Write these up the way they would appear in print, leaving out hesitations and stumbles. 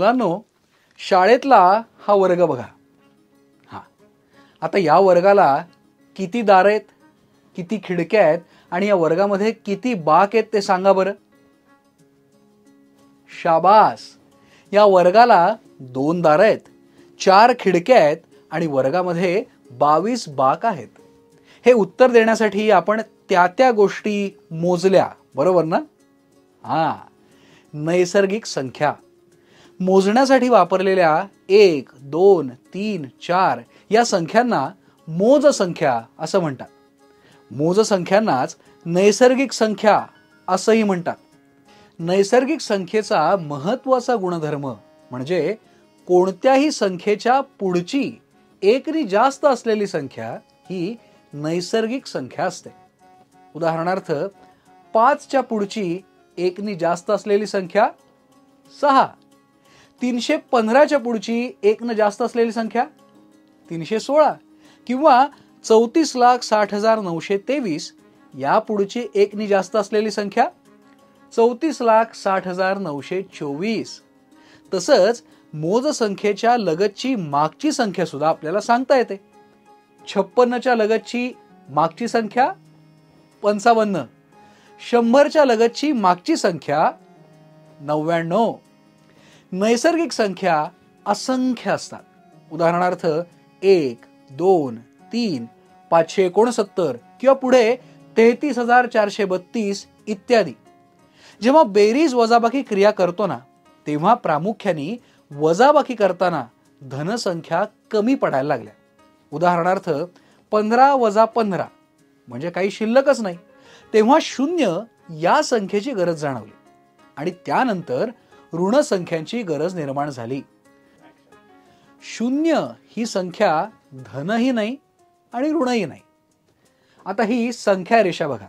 मुलांनो, शाळेतला हा वर्ग बघा. आता या वर्गाला किती दार आहेत, किती खिडक्या आहेत आणि या वर्गामध्ये किती बाक आहेत ते सांगा बरं. शाबास. या वर्गाला 2 दार आहेत, 4 खिडक्या आहेत आणि वर्गामध्ये 22 बाक आहेत. हे उत्तर देण्यासाठी आपण त्या गोष्टी मोजल्या, बरोबर ना? नैसर्गिक संख्या मोजण्यासाठी वापरलेल्या 1, 2, 3, 4 या संख्यांना मोज संख्या असं म्हणतात. मोज संख्यांनाच नैसर्गिक संख्या असंही म्हणतात. नैसर्गिक संख्येचा महत्त्वाचा गुणधर्म म्हणजे कोणत्याही संख्येच्या पुढची एकनी जास्त असलेली संख्या ही नैसर्गिक संख्या असते. उदाहरणार्थ 5च्या पुढची एकनी जास्त असलेली संख्या 6. 315च्या पुढची एकनं जास्त असलेली संख्या 316 किंवा 34,60,923 या पुढची एकनी जास्त असलेली संख्या 34,60,924. तसंच मोज संख्येच्या लगतची मागची संख्या सुद्धा आपल्याला सांगता येते. 56च्या लगतची मागची संख्या 55. 100च्या लगतची मागची संख्या 99. नैसर्गिक संख्या असंख्य असतात. उदाहरणार्थ 1, 2, 3, 569 किंवा पुढे 33,432 इत्यादी. जेव्हा बेरीज वजाबाकी क्रिया करतो ना, तेव्हा प्रामुख्याने वजाबाकी करताना धनसंख्या कमी पडायला लागल्या. उदाहरणार्थ 15 वजा 15 म्हणजे काही शिल्लकच नाही. तेव्हा 0 या संख्येची गरज जाणवली आणि त्यानंतर ऋण संख्यांची गरज निर्माण झाली. 0 ही संख्या धनही नाही आणि ऋणही नाही. आता ही संख्या रेषा बघा.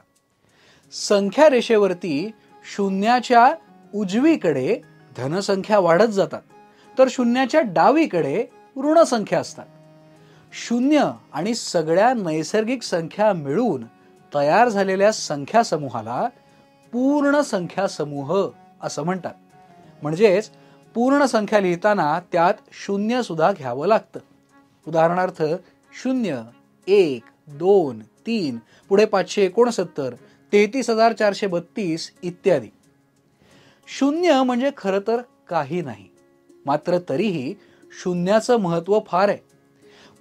संख्या रेषेवरती शून्याच्या उजवीकडे धनसंख्या वाढत जातात, तर शून्याच्या डावीकडे ऋण संख्या असतात. 0 आणि सगळ्या नैसर्गिक संख्या मिळून तयार झालेल्या संख्या समूहाला पूर्ण संख्या समूह असं म्हणतात. म्हणजेच पूर्ण संख्या लिहिताना त्यात 0 सुद्धा घ्यावं लागतं. उदाहरणार्थ 0, 1, 2, 3 पुढे 569, 33,432 इत्यादी. 0 म्हणजे खरं तर काही नाही, मात्र तरीही शून्याचं महत्त्व फार आहे.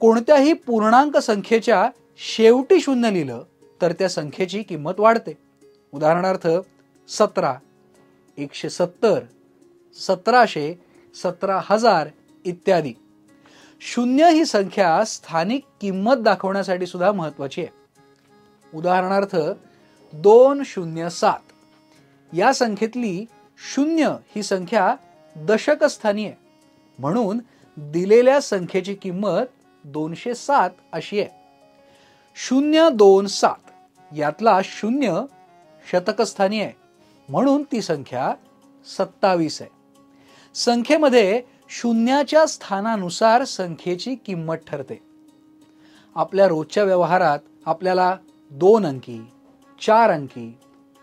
कोणत्याही पूर्णांक संख्येच्या शेवटी 0 लिहिलं तर त्या संख्येची किंमत वाढते. उदाहरणार्थ 17, 170, 1700, 17,000 इत्यादी. 0 ही संख्या स्थानिक किंमत दाखवण्यासाठी सुद्धा महत्वाची आहे. उदाहरणार्थ 207 या संख्येतली 0 ही संख्या दशकस्थानी आहे, म्हणून दिलेल्या संख्येची किंमत 207 अशी आहे. 027 यातला 0 शतकस्थानी आहे, म्हणून ती संख्या 27 आहे. संख्येमध्ये शून्याच्या स्थानानुसार संख्येची किंमत ठरते. आपल्या रोजच्या व्यवहारात आपल्याला 2 अंकी, 4 अंकी,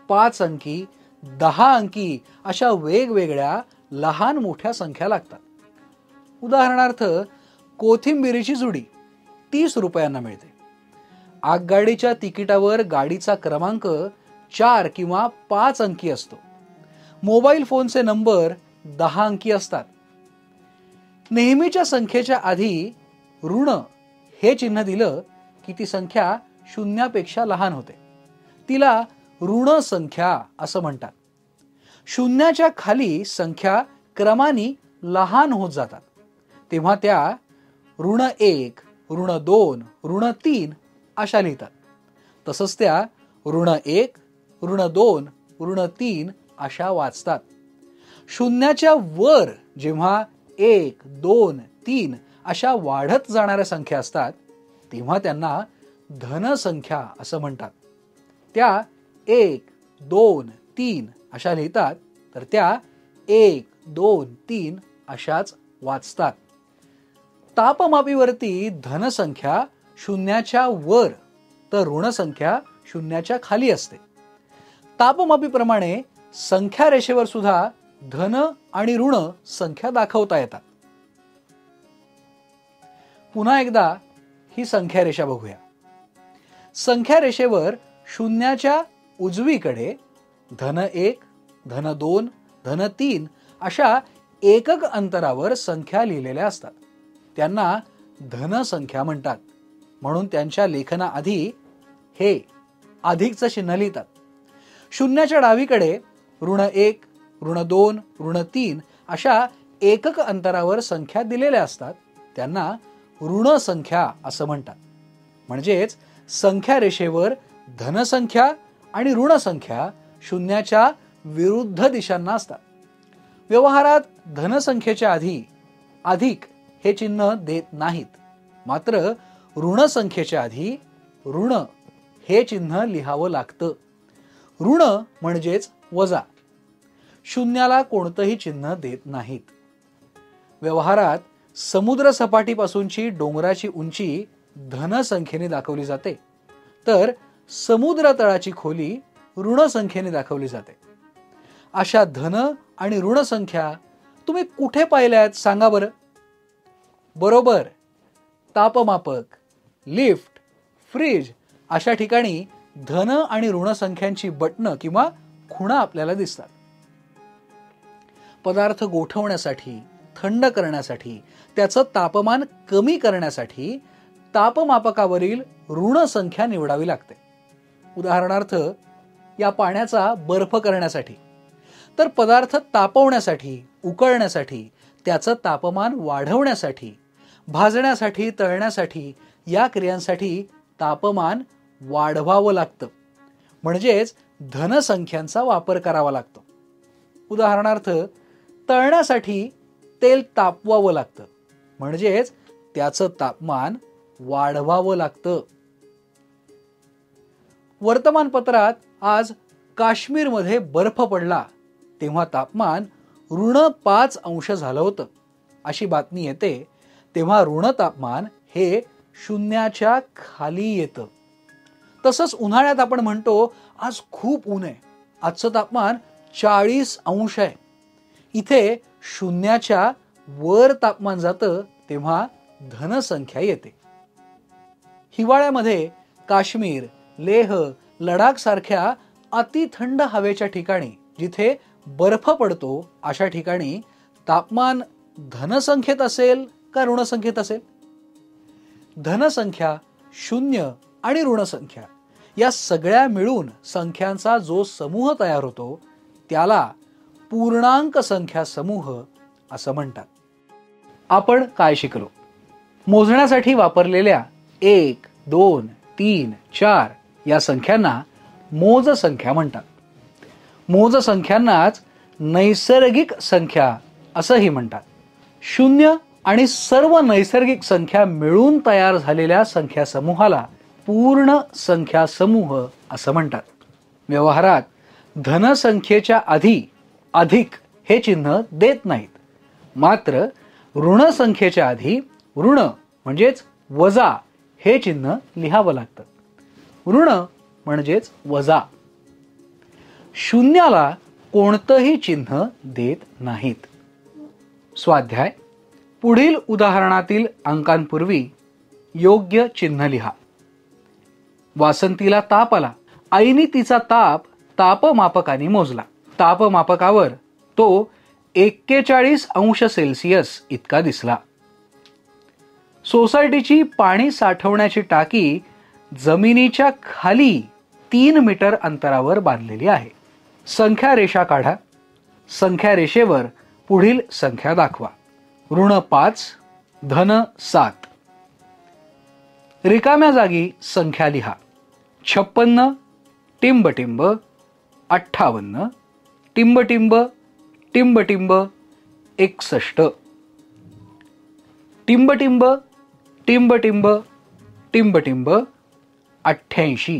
5 अंकी, 10 अंकी अशा वेगवेगळ्या लहान मोठ्या संख्या लागतात. उदाहरणार्थ कोथिंबिरीची जुडी 30 रुपयांना मिळते. आगगाडीच्या तिकिटावर गाडीचा क्रमांक 4 किंवा 5 अंकी असतो. मोबाईल फोनचे नंबर 10 अंकी असतात. नेहमीच्या संख्येच्या आधी ऋण हे चिन्ह दिलं की ती संख्या शून्यापेक्षा लहान होते. तिला ऋण संख्या असं म्हणतात. शून्याच्या खाली संख्या क्रमाने लहान होत जातात, तेव्हा त्या ऋण 1, ऋण 2, ऋण 3 अशा लिहितात. तसंच त्या ऋण 1, ऋण 2, ऋण 3 अशा वाचतात. शून्याच्या वर जेव्हा 1, 2, 3 अशा वाढत जाणाऱ्या संख्या असतात, तेव्हा त्यांना धनसंख्या असं म्हणतात. त्या 1, 2, 3 अशा लिहितात, तर त्या 1, 2, 3 अशाच वाचतात. तापमापीवरती धनसंख्या शून्याच्या वर तर ऋणसंख्या शून्याच्या खाली असते. तापमापीप्रमाणे संख्या रेषेवर सुद्धा धन आणि ऋण संख्या दाखवता येतात. पुन्हा एकदा ही संख्या रेषा बघूया. संख्या रेषेवर शून्याच्या उजवीकडे धन 1, धन 2, धन 3 अशा एकक अंतरावर संख्या लिहिलेल्या असतात. त्यांना धन संख्या म्हणतात. म्हणून त्यांच्या लेखनाआधी हे अधिकचं चिन्ह लिहितात. शून्याच्या डावीकडे ऋण 1, ऋण 2, ऋण 3 अशा एकक अंतरावर संख्या दिलेल्या असतात. त्यांना ऋण संख्या असं म्हणतात. म्हणजेच संख्या रेषेवर धनसंख्या आणि ऋण संख्या शून्याच्या विरुद्ध दिशांना असतात. व्यवहारात धनसंख्येच्या आधी अधिक हे चिन्ह देत नाहीत. मात्र ऋण संख्येच्या आधी ऋण हे चिन्ह लिहावं लागतं. ऋण म्हणजेच वजा. शून्याला कोणतंही चिन्ह देत नाहीत. व्यवहारात समुद्र सपाटीपासूनची डोंगराची उंची धन संख्येने दाखवली जाते, तर समुद्र तळाची खोली ऋण संख्येने दाखवली जाते. अशा धन आणि ऋण संख्या तुम्ही कुठे पाहिल्यात सांगा बरं? बरोबर, तापमापक, लिफ्ट, फ्रीज अशा ठिकाणी धन आणि ऋण संख्यांची बटणं किंवा खुणा आपल्याला दिसतात. पदार्थ गोठवण्यासाठी, थंड करण्यासाठी, त्याचं तापमान कमी करण्यासाठी तापमापकावरील ऋण संख्या निवडावी लागते. उदाहरणार्थ, या पाण्याचा बर्फ करण्यासाठी. तर पदार्थ तापवण्यासाठी, उकळण्यासाठी, त्याचं तापमान वाढवण्यासाठी, भाजण्यासाठी, तळण्यासाठी या क्रियांसाठी तापमान वाढवावं लागतं. म्हणजेच धनसंख्यांचा वापर करावा लागतो. उदाहरणार्थ, तळण्यासाठी तेल तापवावं लागतं. म्हणजेच त्याचं तापमान वाढवावं लागतं. वर्तमानपत्रात आज काश्मीरमध्ये बर्फ पडला तेव्हा तापमान -5 अंश झालं होतं अशी बातमी येते, तेव्हा ऋण तापमान हे शून्याच्या खाली येतं. तसंच उन्हाळ्यात आपण म्हणतो आज खूप ऊन आहे, आजचं तापमान 40 अंश आहे. इथे शून्याच्या वर तापमान जातं तेव्हा धनसंख्या येते. हिवाळ्यामध्ये काश्मीर, लेह, लडाख सारख्या अतिथंड हवेच्या ठिकाणी जिथे बर्फ पडतो अशा ठिकाणी तापमान धनसंख्येत असेल का ऋणसंख्येत असेल? धनसंख्या, शून्य आणि ऋणसंख्या या सगळ्या मिळून संख्यांचा जो समूह तयार होतो त्याला पूर्णांक संख्या समूह असं म्हणतात. आपण काय शिकलो? मोजण्यासाठी वापरलेल्या 1, 2, 3, 4 या संख्यांना मोज संख्या म्हणतात. मोज संख्यांनाच नैसर्गिक संख्या असंही म्हणतात. शून्य आणि सर्व नैसर्गिक संख्या मिळून तयार झालेल्या संख्या समूहाला पूर्ण संख्या समूह असं म्हणतात. व्यवहारात धनसंख्येच्या आधी अधिक हे चिन्ह देत नाहीत. मात्र ऋण संख्येच्या आधी ऋण म्हणजेच वजा हे चिन्ह लिहावं लागतं. ऋण म्हणजेच वजा. शून्याला कोणतंही चिन्ह देत नाहीत. स्वाध्याय: पुढील उदाहरणातील अंकांपूर्वी योग्य चिन्ह लिहा. वासंतीला ताप आला. आईने तिचा ताप तापमापकाने मोजला. तापमापकावर तो 41 अंश सेल्सिअस इतका दिसला. सोसायटीची पाणी साठवण्याची टाकी जमिनीच्या खाली 3 मीटर अंतरावर बांधलेली आहे. संख्या रेषा काढा. संख्या रेषेवर पुढील संख्या दाखवा. -5, धन 7. रिकाम्या जागी संख्या लिहा. 56, टिंबटिंब 58, टिंबटिंब टिंबटिंब 61, टिंबटिंब टिंबटिंब टिंबटिंब 88.